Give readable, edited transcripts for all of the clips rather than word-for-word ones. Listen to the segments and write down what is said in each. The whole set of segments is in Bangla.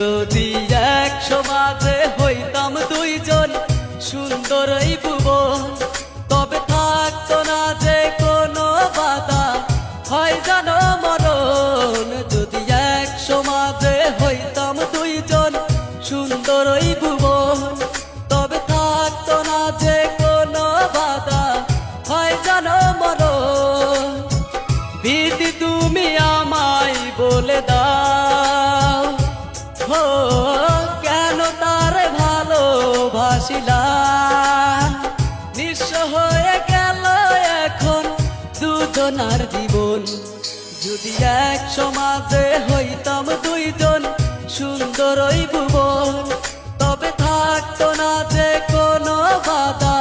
যদি এক সমাজে হইতাম দুইজন সুন্দর এই ভুবন, তবে থাকতো না যে কোনো বাধা, হয় জানো মরণ। যদি এক সমাজে হইতাম দুইজন সুন্দর এই ভুবন, তবে থাকতো না যে কোনো বাধা, হয় জানো মরণ। বিধি তুমি আমায় বলে দাও, কেন তার ভালোবাসিলাম। নিঃস্ব হয়ে গেল এখন দুজনার জীবন। যদি এক সমাজে হইতাম দুইজন সুন্দর ওই ভুবন, তবে থাকতো না যে কোনো বাধা,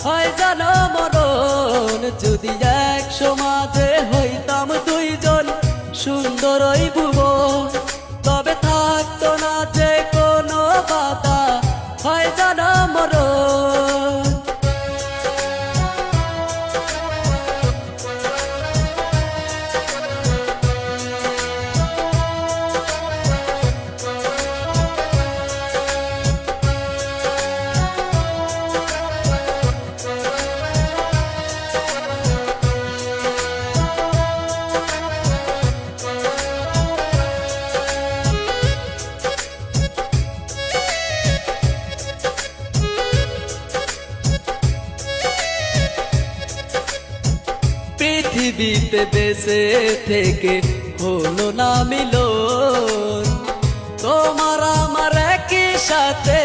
হয় জানো মরণ। যদি এক সমাজে হইতাম দুইজন সুন্দর ওই ভুবন, তবে থাকতো না যে কোনো বাধা, হয় জানো মরণ। পৃথিবীতে বেঁচে থেকে হলো না মিলন, তোমার আমার একই সাথে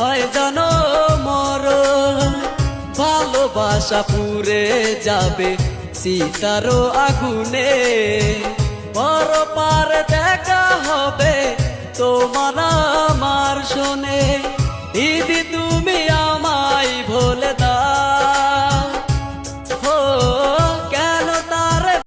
হয় জানো মরণ। ভালোবাসা পুড়ে যাবে সীতারও আগুনে, বড় পার দেখা হবে তোমার আমার শোনে।